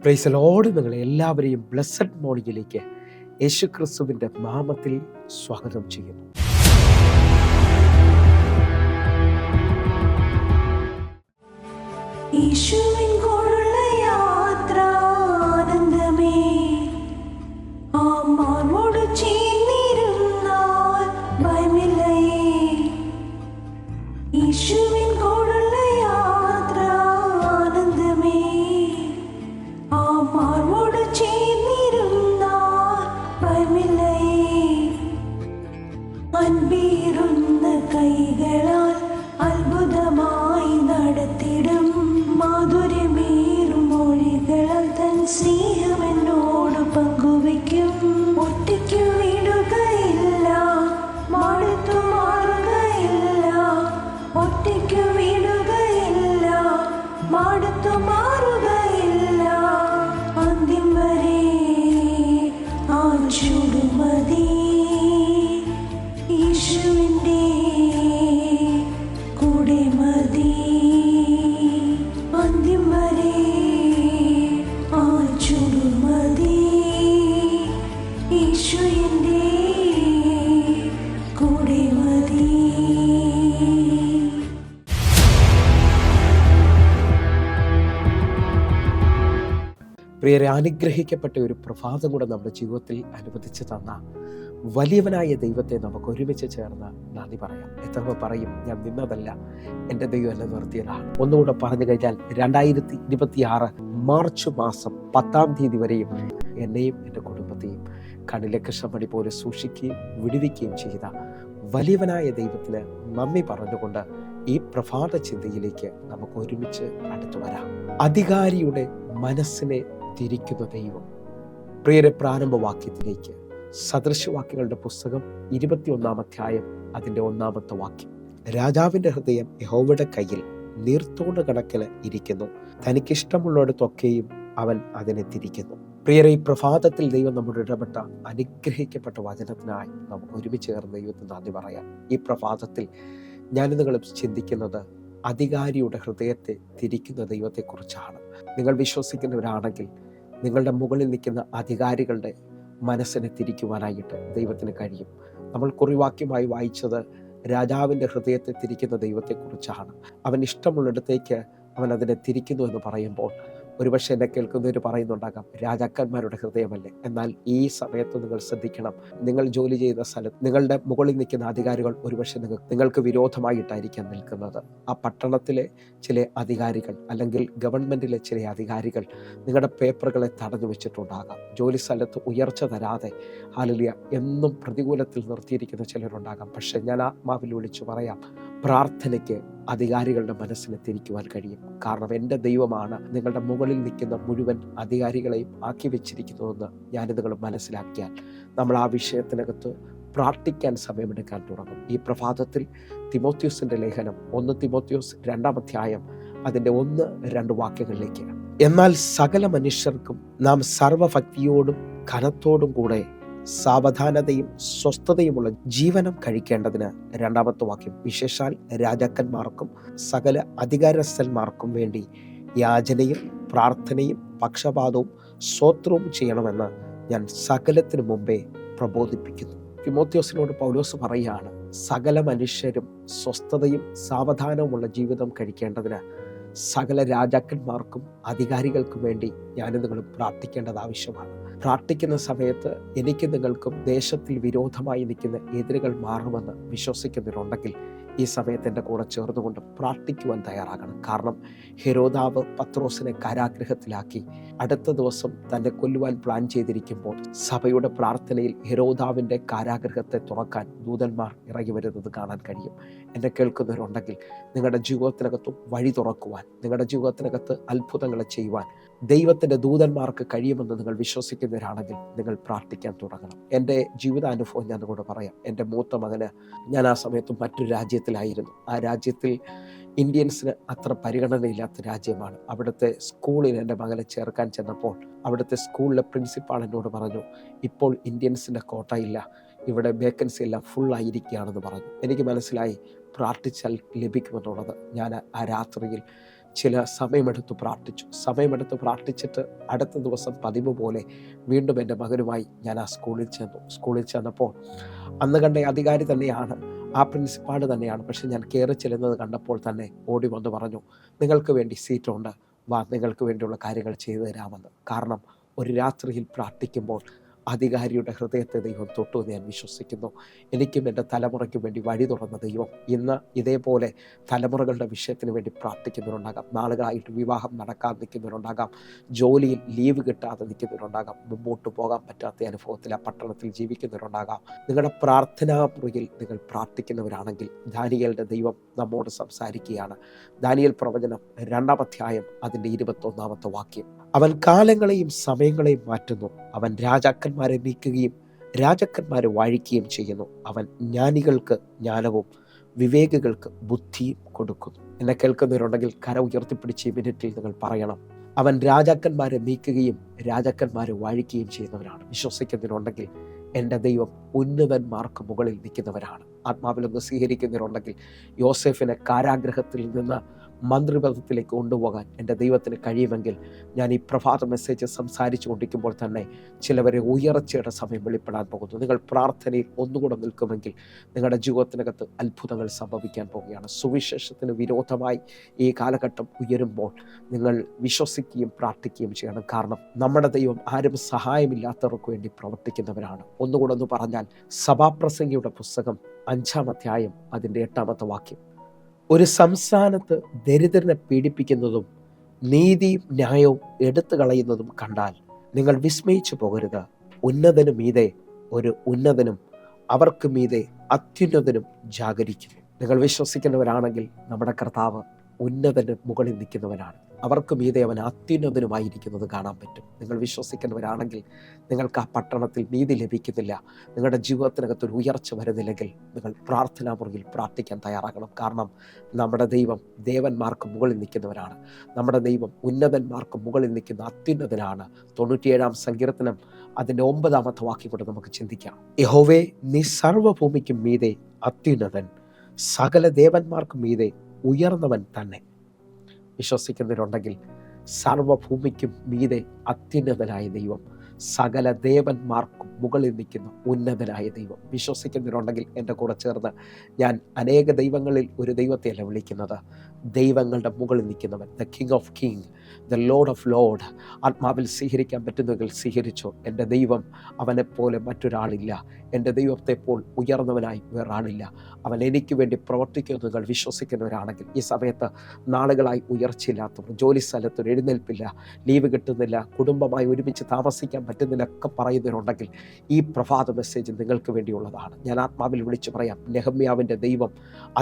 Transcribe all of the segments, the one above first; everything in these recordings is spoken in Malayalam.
Praise the Lord. നിങ്ങളെ എല്ലാവരെയും ബ്ലെസ്സഡ് മോർണിംഗിലേക്ക് യേശുക്രിസ്തുവിൻ്റെ നാമത്തിൽ സ്വാഗതം ചെയ്യുന്നു. യേശുവിൻകൂടുള്ള യാത്ര ആനന്ദമേ, ആത്മാവോട് ചേർന്നിരുന്നാൽ ഭയമില്ലയേ. യേശുവിൻകൂടുള്ള യാത്ര ആനന്ദമേ, ആത്മാവോട് ചേർന്നിരുന്നാൽ ഭയമില്ലയേ. അൻപീറുന്ന കൈകളാൽ അത്ഭുതമായി നടത്തിടും മാധുര്യമേറും മൊഴികളാൽ തൻ സ്നേഹം എന്നോട് പങ്കുവയ്ക്കും. ഒറ്റയ്ക്കു വിടുകയില്ല, മടുത്തു മാറുകയില്ല. ഒറ്റയ്ക്കു വിടുകയില്ല, മടുത്തു മാറുകയില്ല. അന്ത്യം വരെ ആ ചുടുമതി യേശുവിൻ്റെ കൂടെ മതി. അന്ത്യം വരെ ആ ചുടുമതി യേശുവിൻ്റെ കൂടെ മതി. പ്രിയരെ, അനുഗ്രഹിക്കപ്പെട്ട ഒരു പ്രഭാതം കൂടെ നമ്മുടെ ജീവിതത്തിൽ അനുവദിച്ച് തന്ന വലിയവനായ ദൈവത്തെ നമുക്ക് ഒരുമിച്ച് ചേർന്ന് നന്ദി പറയാം. എത്ര പറയും, ഞാൻ നിന്നതല്ല, എൻ്റെ ദൈവം എന്നെ നിർത്തിയതാണ്. ഒന്നുകൂടെ പറഞ്ഞു കഴിഞ്ഞാൽ 2026 മാർച്ച് മാസം 10-ാം തീയതി വരെയും എന്നെയും എൻ്റെ കുടുംബത്തെയും കണ്ണിലെ കൃഷ്ണമണി പോലെ സൂക്ഷിക്കുകയും വിടുവിക്കുകയും ചെയ്ത വലിയവനായ ദൈവത്തിന് നന്ദി പറഞ്ഞുകൊണ്ട് ഈ പ്രഭാത ചിന്തയിലേക്ക് നമുക്ക് ഒരുമിച്ച് അടുത്തു വരാം. അധികാരിയുടെ മനസ്സിനെ തിരിക്കുന്ന ദൈവം. പ്രിയരെ, പ്രാരംഭവാക്യത്തിലേക്ക് സദൃശവാക്യങ്ങളുടെ പുസ്തകം 21-ാം അധ്യായം അതിൻ്റെ 1-ാമത്തെ വാക്യം. രാജാവിൻ്റെ ഹൃദയം യഹോവയുടെ കയ്യിൽ നീർത്തോട് കണക്കിൽ ഇരിക്കുന്നു, തനിക്കിഷ്ടമുള്ളിടത്തൊക്കെയും അവൻ അതിനെ തിരിക്കുന്നു. പ്രിയരെ, ഈ പ്രഭാതത്തിൽ ദൈവം നമ്മുടെ ഇടപെട്ട അനുഗ്രഹിക്കപ്പെട്ട വചനത്തിനായി നമുക്ക് ഒരുമിച്ച് ചേർന്ന് ദൈവത്തിന് നന്ദി പറയാം. ഈ പ്രഭാതത്തിൽ ഞാനും നിങ്ങളും ചിന്തിക്കുന്നത് അധികാരിയുടെ ഹൃദയത്തെ തിരിക്കുന്ന ദൈവത്തെക്കുറിച്ചാണ്. നിങ്ങൾ വിശ്വസിക്കുന്നവരാണെങ്കിൽ നിങ്ങളുടെ മുകളിൽ നിൽക്കുന്ന അധികാരികളുടെ മനസ്സിനെ തിരിക്കുവാനായിട്ട് ദൈവത്തിന് കഴിയും. നമ്മൾ കുറിവാക്യമായി വായിച്ചത് രാജാവിൻ്റെ ഹൃദയത്തെ തിരിക്കുന്ന ദൈവത്തെക്കുറിച്ചാണ്. അവൻ ഇഷ്ടമുള്ളിടത്തേക്ക് അവൻ അതിനെ തിരിക്കുന്നു എന്ന് പറയുമ്പോൾ ഒരുപക്ഷെ എന്നെ കേൾക്കുന്നവർ പറയുന്നുണ്ടാകാം, രാജാക്കന്മാരുടെ ഹൃദയമല്ലേ? എന്നാൽ ഈ സമയത്ത് നിങ്ങൾ ശ്രദ്ധിക്കണം, നിങ്ങൾ ജോലി ചെയ്യുന്ന സ്ഥലത്ത് നിങ്ങളുടെ മുകളിൽ നിൽക്കുന്ന അധികാരികൾ ഒരുപക്ഷെ നിങ്ങൾക്ക് വിരോധമായിട്ടായിരിക്കാം നിൽക്കുന്നത്. ആ പട്ടണത്തിലെ ചില അധികാരികൾ അല്ലെങ്കിൽ ഗവൺമെൻറ്റിലെ ചില അധികാരികൾ നിങ്ങളുടെ പേപ്പറുകളെ തടഞ്ഞു വെച്ചിട്ടുണ്ടാകാം. ജോലി സ്ഥലത്ത് ഉയർച്ച തരാതെ ഹല്ലേലൂയ എന്നും പ്രതികൂലത്തിൽ നിർത്തിയിരിക്കുന്ന ചിലരുണ്ടാകാം. പക്ഷെ ഞാൻ ആത്മാവിൽ വിളിച്ചു പറയാം, പ്രാർത്ഥനയ്ക്ക് അധികാരികളുടെ മനസ്സിനെ തിരിക്കുവാൻ കഴിയും. കാരണം എൻ്റെ ദൈവമാണ് നിങ്ങളുടെ മുകളിൽ നിൽക്കുന്ന മുഴുവൻ അധികാരികളെയും ആക്കി വെച്ചിരിക്കുന്നതെന്ന് ഞാൻ നിങ്ങൾ മനസ്സിലാക്കിയാൽ നമ്മൾ ആ വിഷയത്തിനകത്ത് പ്രാർത്ഥിക്കാൻ സമയമെടുക്കാൻ തുടങ്ങും. ഈ പ്രഭാതത്തിൽ തിമോത്തിയോസിൻ്റെ ലേഖനം 1 തിമോത്തിയോസ് 2-ാം അധ്യായം അതിൻ്റെ 1-2 വാക്യങ്ങളിലേക്ക്. എന്നാൽ സകല മനുഷ്യർക്കും നാം സർവഭക്തിയോടും ഘനത്തോടും കൂടെ സാവധാനതയും സ്വസ്ഥതയുമുള്ള ജീവനം കഴിക്കേണ്ടതിന് 2-ാമത്തെ വാക്യം, വിശേഷാൽ രാജാക്കന്മാർക്കും സകല അധികാരസ്ഥന്മാർക്കും വേണ്ടി യാചനയും പ്രാർത്ഥനയും പക്ഷപാതവും സ്തോത്രവും ചെയ്യണമെന്ന് ഞാൻ സകലത്തിനു മുമ്പേ പ്രബോധിപ്പിക്കുന്നു. തിമോത്തിയോസിനോട് പൗലോസ് പറയുകയാണ്, സകല മനുഷ്യരും സ്വസ്ഥതയും സാവധാനവുമുള്ള ജീവിതം കഴിക്കേണ്ടതിന് സകല രാജാക്കന്മാർക്കും അധികാരികൾക്കും വേണ്ടി ഞാനും നിങ്ങളും പ്രാർത്ഥിക്കേണ്ടത് ആവശ്യമാണ്. പ്രാർത്ഥിക്കുന്ന സമയത്ത് എനിക്ക് നിങ്ങൾക്കും ദേശത്തിൽ വിരോധമായി നിൽക്കുന്ന എതിരുകൾ മാറുമെന്ന് വിശ്വസിക്കുന്നവരുണ്ടെങ്കിൽ ഈ സമയത്ത് എൻ്റെ കൂടെ ചേർന്നുകൊണ്ട് പ്രാർത്ഥിക്കുവാൻ തയ്യാറാകണം. കാരണം ഹെരോദാവ് പത്രോസിനെ കാരാഗൃഹത്തിലാക്കി അടുത്ത ദിവസം തന്നെ കൊല്ലുവാൻ പ്ലാൻ ചെയ്തിരിക്കുമ്പോൾ സഭയുടെ പ്രാർത്ഥനയിൽ ഹെരോദാവിൻ്റെ കാരാഗൃഹത്തെ തുറക്കാൻ ദൂതന്മാർ ഇറങ്ങി വരുന്നത് കാണാൻ കഴിയും. എന്നെ കേൾക്കുന്നവരുണ്ടെങ്കിൽ നിങ്ങളുടെ ജീവിതത്തിനകത്തും വഴി തുറക്കുവാൻ, നിങ്ങളുടെ ജീവിതത്തിനകത്ത് അത്ഭുതങ്ങളെ ചെയ്യുവാൻ ദൈവത്തിൻ്റെ ദൂതന്മാർക്ക് കഴിയുമെന്ന് നിങ്ങൾ വിശ്വസിക്കുന്നവരാണെങ്കിൽ നിങ്ങൾ പ്രാർത്ഥിക്കാൻ തുടങ്ങണം. എൻ്റെ ജീവിതാനുഭവം ഞാൻ നിങ്ങളോട് പറയാം. എൻ്റെ മൂത്ത മകന്, ഞാൻ ആ സമയത്ത് മറ്റൊരു രാജ്യത്തിലായിരുന്നു. ആ രാജ്യത്തിൽ ഇന്ത്യൻസിന് അത്ര പരിഗണനയില്ലാത്ത രാജ്യമാണ്. അവിടുത്തെ സ്കൂളിൽ എൻ്റെ മകനെ ചേർക്കാൻ ചെന്നപ്പോൾ അവിടുത്തെ സ്കൂളിലെ പ്രിൻസിപ്പാൾ എന്നോട് പറഞ്ഞു, ഇപ്പോൾ ഇന്ത്യൻസിൻ്റെ കോട്ട ഇല്ല, ഇവിടെ വേക്കൻസി എല്ലാം ഫുള്ളായിരിക്കുകയാണെന്ന് പറഞ്ഞു. എനിക്ക് മനസ്സിലായി പ്രാർത്ഥിച്ചാൽ ലഭിക്കുമെന്നുള്ളത്. ഞാൻ ആ രാത്രിയിൽ ചില സമയമെടുത്ത് പ്രാർത്ഥിച്ചിട്ട് അടുത്ത ദിവസം പതിവ് പോലെ വീണ്ടും എൻ്റെ മകനുമായി ഞാൻ ആ സ്കൂളിൽ ചെന്നപ്പോൾ അന്ന് കണ്ട അധികാരി തന്നെയാണ്, ആ പ്രിൻസിപ്പാൾ തന്നെയാണ്. പക്ഷെ ഞാൻ കയറി ചെല്ലുന്നത് കണ്ടപ്പോൾ തന്നെ ഓടി വന്ന് പറഞ്ഞു, നിങ്ങൾക്ക് വേണ്ടി സീറ്റുണ്ട്, വാ, നിങ്ങൾക്ക് വേണ്ടിയുള്ള കാര്യങ്ങൾ ചെയ്തു തരാമെന്ന്. കാരണം ഒരു രാത്രിയിൽ പ്രാർത്ഥിക്കുമ്പോൾ അധികാരിയുടെ ഹൃദയത്തെ ദൈവം തൊട്ടു എന്ന് ഞാൻ വിശ്വസിക്കുന്നു. എനിക്കും എൻ്റെ തലമുറയ്ക്കും വേണ്ടി വഴി തുറന്ന ദൈവം ഇന്ന് ഇതേപോലെ തലമുറകളുടെ വിഷയത്തിന് വേണ്ടി പ്രാർത്ഥിക്കുന്നവരുണ്ടാകാം. നാളുകളായിട്ട് വിവാഹം നടക്കാതെ നിൽക്കുന്നവരുണ്ടാകാം, ജോലിയിൽ ലീവ് കിട്ടാതെ നിൽക്കുന്നവരുണ്ടാകാം, മുമ്പോട്ട് പോകാൻ പറ്റാത്ത അനുഭവത്തിൽ ആ പട്ടണത്തിൽ ജീവിക്കുന്നവരുണ്ടാകാം. നിങ്ങളുടെ പ്രാർത്ഥനാ മുറിയിൽ നിങ്ങൾ പ്രാർത്ഥിക്കുന്നവരാണെങ്കിൽ ദാനിയേലിൻ്റെ ദൈവം നമ്മോട് സംസാരിക്കുകയാണ്. ദാനിയേൽ പ്രവചനം 2-ാം അധ്യായം അതിൻ്റെ 21-ാമത്തെ വാക്യം. അവൻ കാലങ്ങളെയും സമയങ്ങളെയും മാറ്റുന്നു, അവൻ രാജാക്കന്മാരെ നീക്കുകയും രാജാക്കന്മാരെ വാഴിക്കുകയും ചെയ്യുന്നു, അവൻ ജ്ഞാനികൾക്ക് ജ്ഞാനവും വിവേകികൾക്ക് ബുദ്ധിയും കൊടുക്കുന്നു. എന്നെ കേൾക്കുന്നവരുണ്ടെങ്കിൽ കര ഉയർത്തിപ്പിടിച്ച് ഈ മിനിറ്റിൽ നിങ്ങൾ പറയണം, അവൻ രാജാക്കന്മാരെ നീക്കുകയും രാജാക്കന്മാരെ വാഴിക്കുകയും ചെയ്യുന്നവരാണ്. വിശ്വസിക്കുന്നവരുണ്ടെങ്കിൽ എൻ്റെ ദൈവം ഉന്നതന്മാർക്ക് മുകളിൽ നിൽക്കുന്നവരാണ്. ആത്മാവിലൊന്ന് സ്വീകരിക്കുന്നവരുണ്ടെങ്കിൽ യോസേഫിനെ കാരാഗ്രഹത്തിൽ നിന്ന് മന്ത്രിപദത്തിലേക്ക് കൊണ്ടുപോകാൻ എൻ്റെ ദൈവത്തിന് കഴിയുമെങ്കിൽ ഞാൻ ഈ പ്രഭാത മെസ്സേജ് സംസാരിച്ചു കൊണ്ടിരിക്കുമ്പോൾ തന്നെ ചിലവരെ ഉയർച്ചയുടെ സമയം വെളിപ്പെടാൻ പോകുന്നു. നിങ്ങൾ പ്രാർത്ഥനയിൽ ഒന്നുകൂടെ നിൽക്കുമെങ്കിൽ നിങ്ങളുടെ ജീവിതത്തിനകത്ത് അത്ഭുതങ്ങൾ സംഭവിക്കാൻ പോവുകയാണ്. സുവിശേഷത്തിന് വിരോധമായി ഈ കാലഘട്ടം ഉയരുമ്പോൾ നിങ്ങൾ വിശ്വസിക്കുകയും പ്രാർത്ഥിക്കുകയും ചെയ്യണം. കാരണം നമ്മുടെ ദൈവം ആരും സഹായമില്ലാത്തവർക്ക് വേണ്ടി പ്രവർത്തിക്കുന്നവരാണ്. ഒന്നുകൂടെ ഒന്ന് പറഞ്ഞാൽ സഭാപ്രസംഗിയുടെ പുസ്തകം 5-ാം അധ്യായം അതിൻ്റെ 8-ാമത്തെ വാക്യം. ഒരു സംസ്ഥാനത്ത് ദരിദ്രനെ പീഡിപ്പിക്കുന്നതും നീതിയും ന്യായവും എടുത്തു കളയുന്നതും കണ്ടാൽ നിങ്ങൾ വിസ്മയിച്ചു പോകരുത്. ഉന്നതനു മീതെ ഒരു ഉന്നതനും അവർക്ക് മീതെ അത്യുന്നതനും ജാഗരിക്കുന്നു. നിങ്ങൾ വിശ്വസിക്കുന്നവരാണെങ്കിൽ നമ്മുടെ കർത്താവ് ഉന്നതന് മുകളിൽ നിൽക്കുന്നവനാണ്. അവർക്ക് മീതെ അവൻ അത്യുന്നതനുമായിരിക്കുന്നത് കാണാൻ പറ്റും. നിങ്ങൾ വിശ്വസിക്കുന്നവരാണെങ്കിൽ നിങ്ങൾക്ക് ആ പട്ടണത്തിൽ നീതി ലഭിക്കുന്നില്ല, നിങ്ങളുടെ ജീവിതത്തിനകത്തൊരു ഉയർച്ച വരുന്നില്ലെങ്കിൽ നിങ്ങൾ പ്രാർത്ഥനാ മുറിയിൽ പ്രാർത്ഥിക്കാൻ തയ്യാറാകണം. കാരണം നമ്മുടെ ദൈവം ദേവന്മാർക്ക് മുകളിൽ നിൽക്കുന്നവരാണ്. നമ്മുടെ ദൈവം ഉന്നതന്മാർക്ക് മുകളിൽ നിൽക്കുന്ന അത്യുന്നതനാണ്. 97-ാം സങ്കീർത്തനം അതിൻ്റെ 9-ാമത്തെ വാക്യം കൊണ്ട് നമുക്ക് ചിന്തിക്കാം. യഹോവേ, നീ സർവ്വഭൂമിക്കും മീതെ അത്യുന്നതൻ, സകല ദേവന്മാർക്കും മീതെ ഉയർന്നവൻ തന്നെ. വിശ്വസിക്കുന്നവരുണ്ടെങ്കിൽ സർവ്വഭൂമിക്കും മീതെ അത്യുന്നതനായ ദൈവം, സകല ദേവന്മാർക്കും മുകളിൽ നിൽക്കുന്ന ഉന്നതനായ ദൈവം. വിശ്വസിക്കുന്നവരുണ്ടെങ്കിൽ എൻ്റെ കൂടെ ചേർന്ന് ഞാൻ അനേക ദൈവങ്ങളിൽ ഒരു ദൈവത്തെയല്ല വിളിക്കുന്നത്, ദൈവങ്ങളുടെ മുകളിൽ നിൽക്കുന്നവൻ, the king of king, the lord of lord. ആത്മാവിൽ സ്വീകരിക്കാൻ പറ്റുന്നെങ്കിൽ സ്വീകരിച്ചോ. എൻ്റെ ദൈവം അവനെപ്പോലെ മറ്റൊരാളില്ല. എൻ്റെ ദൈവത്തെപ്പോൾ ഉയർന്നവനായി വേറാളില്ല. അവൻ എനിക്ക് വേണ്ടി പ്രവർത്തിക്കുമെന്ന് നിങ്ങൾ വിശ്വസിക്കുന്നവരാണെങ്കിൽ ഈ സമയത്ത് നാളുകളായി ഉയർച്ചയില്ലാത്തവർ, ജോലി സ്ഥലത്തൊരു എഴുന്നേൽപ്പില്ല, ലീവ് കിട്ടുന്നില്ല, കുടുംബമായി ഒരുമിച്ച് താമസിക്കാൻ പറ്റുന്നില്ല ഒക്കെ പറയുന്നവരുണ്ടെങ്കിൽ ഈ പ്രഭാത മെസ്സേജ് നിങ്ങൾക്ക് വേണ്ടിയുള്ളതാണ്. ഞാൻ ആത്മാവിൽ വിളിച്ചു പറയാം, നെഹമ്യാവിൻ്റെ ദൈവം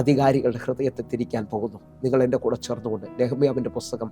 അധികാരികളുടെ ഹൃദയത്തെ തിരിക്കാൻ പോകുന്നു. നിങ്ങൾ എൻ്റെ കൂടെ ചേർന്നുകൊണ്ട് നെഹമ്യാവിൻ്റെ പുസ്തകം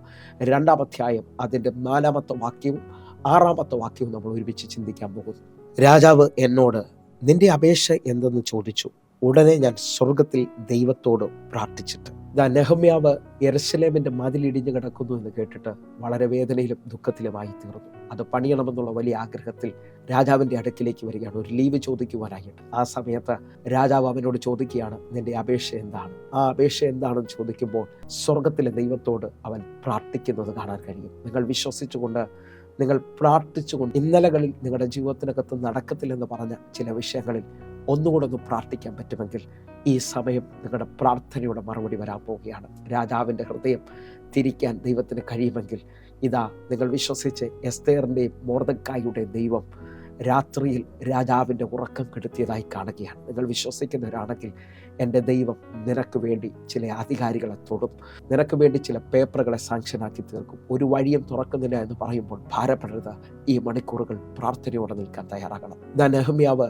2-ാം അധ്യായം അതിൻ്റെ 4-ാമത്തെ വാക്യവും 6-ാമത്തെ വാക്യവും നമ്മൾ ഒരുമിച്ച് ചിന്തിക്കാൻ പോകുന്നു. രാജാവ് എന്നോട് നിന്റെ അപേക്ഷ എന്തെന്ന് ചോദിച്ചു. ഉടനെ ഞാൻ സ്വർഗത്തിൽ ദൈവത്തോട് പ്രാർത്ഥിച്ചിട്ട്. നെഹമ്യാവ് യെരൂശലേമിൻ്റെ മതിലിടിഞ്ഞു കിടക്കുന്നു എന്ന് കേട്ടിട്ട് വളരെ വേദനയിലും ദുഃഖത്തിലുമായി തീർന്നു. അത് പണിയണമെന്നുള്ള വലിയ ആഗ്രഹത്തിൽ രാജാവിൻ്റെ അടുക്കിലേക്ക് വരികയാണ്, ഒരു ലീവ് ചോദിക്കുവാനായിട്ട്. ആ സമയത്ത് രാജാവ് അവനോട് ചോദിക്കുകയാണ്, നിന്റെ അപേക്ഷ എന്താണ്? ആ അപേക്ഷ എന്താണെന്ന് ചോദിക്കുമ്പോൾ സ്വർഗത്തിലെ ദൈവത്തോട് അവൻ പ്രാർത്ഥിക്കുന്നത് കാണാൻ കഴിയും. നിങ്ങൾ വിശ്വസിച്ചുകൊണ്ട്, നിങ്ങൾ പ്രാർത്ഥിച്ചുകൊണ്ട്, ഇന്നലകളിൽ നിങ്ങളുടെ ജീവിതത്തിനകത്ത് നടക്കത്തില്ലെന്ന് പറഞ്ഞ ചില വിഷയങ്ങളിൽ ഒന്നുകൂടെ ഒന്ന് പ്രാർത്ഥിക്കാൻ പറ്റുമെങ്കിൽ ഈ സമയം നിങ്ങളുടെ പ്രാർത്ഥനയുടെ മറുപടി വരാൻ പോവുകയാണ്. രാജാവിൻ്റെ ഹൃദയം തിരിക്കാൻ ദൈവത്തിന് കഴിയുമെങ്കിൽ ഇതാ നിങ്ങൾ വിശ്വസിച്ച് എസ്തേറിൻ്റെയും മൊർദെഖായിയുടെയും ദൈവം രാത്രിയിൽ രാജാവിൻ്റെ ഉറക്കം കെടുത്തിയതായി കാണുകയാണ്. നിങ്ങൾ വിശ്വസിക്കുന്നവരാണെങ്കിൽ എൻ്റെ ദൈവം നിനക്ക് വേണ്ടി ചില അധികാരികളെ തൊടും, നിനക്ക് വേണ്ടി ചില പേപ്പറുകളെ സാങ്ഷനാക്കി തീർക്കും. ഒരു വഴിയും തുറക്കുന്നില്ല എന്ന് പറയുമ്പോൾ ഭാരപ്പെടരുത്. ഈ മണിക്കൂറുകൾ പ്രാർത്ഥനയോടെ നിൽക്കാൻ തയ്യാറാകണം. നെഹമ്യാവ്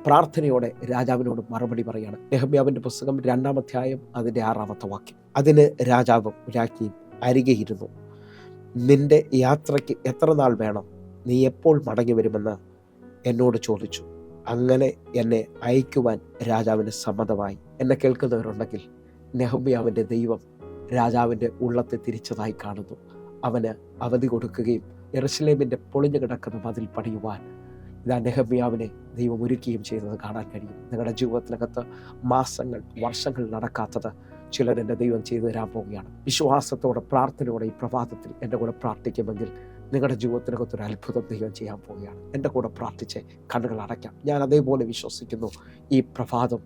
പ്രാർത്ഥനയോടെ രാജാവിനോട് മറുപടി പറയാണ്. നെഹമ്യാവിൻ്റെ പുസ്തകം 2-ാം അധ്യായം അതിൻ്റെ 6-ാമത്തെ വാക്യം. അതിന് രാജാവും രാജ്ഞിയും അരികെ ഇരുന്നു. നിന്റെ യാത്രയ്ക്ക് എത്ര നാൾ വേണം? നീ എപ്പോൾ മടങ്ങി വരുമെന്ന് എന്നോട് ചോദിച്ചു. അങ്ങനെ എന്നെ അയക്കുവാൻ രാജാവിന് സമ്മതമായി. എന്നെ കേൾക്കുന്നവരുണ്ടെങ്കിൽ നെഹമ്യാവിൻ്റെ ദൈവം രാജാവിൻ്റെ ഉള്ളത്തെ തിരിച്ചതായി കാണുന്നു. അവന് അവധി കൊടുക്കുകയും യെരൂശലേമിൻ്റെ പൊളിഞ്ഞു കിടക്കുന്ന മതിൽ പണിയുവാൻ ഇതാ നെഹമ്യാവിനെ ദൈവം ഒരുക്കുകയും ചെയ്യുന്നത് കാണാൻ കഴിയും. നിങ്ങളുടെ ജീവിതത്തിനകത്ത് മാസങ്ങൾ, വർഷങ്ങൾ നടക്കാത്തത്, ചിലർ എൻ്റെ ദൈവം ചെയ്തു തരാൻ പോവുകയാണ്. വിശ്വാസത്തോടെ പ്രാർത്ഥനയോടെ ഈ പ്രഭാതത്തിൽ എൻ്റെ കൂടെ പ്രാർത്ഥിക്കുമെങ്കിൽ നിങ്ങളുടെ ജീവിതത്തിനകത്തൊരു അത്ഭുതം ദൈവം ചെയ്യാൻ പോവുകയാണ്. എൻ്റെ കൂടെ പ്രാർത്ഥിച്ച് കണ്ണുകൾ അടയ്ക്കാം. ഞാൻ അതേപോലെ വിശ്വസിക്കുന്നു. ഈ പ്രഭാതം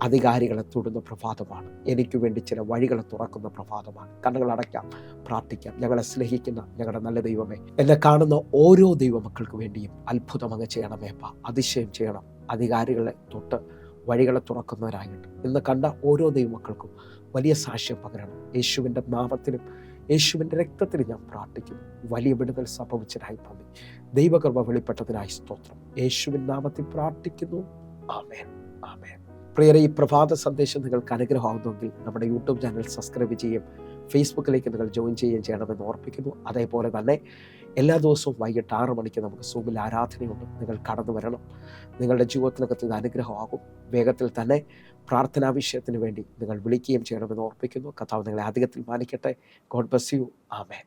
അധികാരികളെ തൊടുന്ന പ്രഭാതമാണ്. എനിക്ക് വേണ്ടി ചില വഴികളെ തുറക്കുന്ന പ്രഭാതമാണ്. കണ്ണുകൾ അടയ്ക്കാം, പ്രാർത്ഥിക്കാം. ഞങ്ങളെ സ്നേഹിക്കുന്ന ഞങ്ങളുടെ നല്ല ദൈവമേ, എന്നെ കാണുന്ന ഓരോ ദൈവമക്കൾക്ക് വേണ്ടിയും അത്ഭുതം അങ്ങ് ചെയ്യണമേ അപ്പ. അതിശയം ചെയ്യണം. അധികാരികളെ തൊട്ട് വഴികളെ തുറക്കുന്നവരായിട്ട് ഇന്ന് കണ്ട ഓരോ ദൈവമക്കൾക്കും വലിയ സാക്ഷ്യം പകരണം. യേശുവിൻ്റെ നാമത്തിലും യേശുവിൻ്റെ രക്തത്തിലും ഞാൻ പ്രാർത്ഥിക്കുന്നു. വലിയ വിടുതൽ സംഭവിച്ചതിനായി നന്ദി. ദൈവകൃപ വെളിപ്പെട്ടതിനായി സ്തോത്രം. യേശുവിൻ നാമത്തിൽ പ്രാർത്ഥിക്കുന്നു. ആമേൻ, ആമേൻ. പ്രിയരെ, ഈ പ്രഭാത സന്ദേശം നിങ്ങൾക്ക് അനുഗ്രഹമാകുന്നുവെങ്കിൽ നമ്മുടെ യൂട്യൂബ് ചാനൽ സബ്സ്ക്രൈബ് ചെയ്യും, ഫേസ്ബുക്കിലേക്ക് നിങ്ങൾ ജോയിൻ ചെയ്യുകയും ചെയ്യണമെന്ന് ഓർപ്പിക്കുന്നു. അതേപോലെ തന്നെ എല്ലാ ദിവസവും വൈകിട്ട് 6 മണിക്ക് നമുക്ക് സൂമിൽ ആരാധനയുണ്ട്. നിങ്ങൾ കടന്നു വരണം. നിങ്ങളുടെ ജീവിതത്തിനകത്ത് ഇത് അനുഗ്രഹമാകും. വേഗത്തിൽ തന്നെ പ്രാർത്ഥനാ വിഷയത്തിന് വേണ്ടി നിങ്ങൾ വിളിക്കുകയും ചെയ്യണമെന്ന് ഓർപ്പിക്കുന്നു. കർത്താവ് നിങ്ങളെ അധികത്തിൽ മാനിക്കട്ടെ. God bless you. ആമേൻ.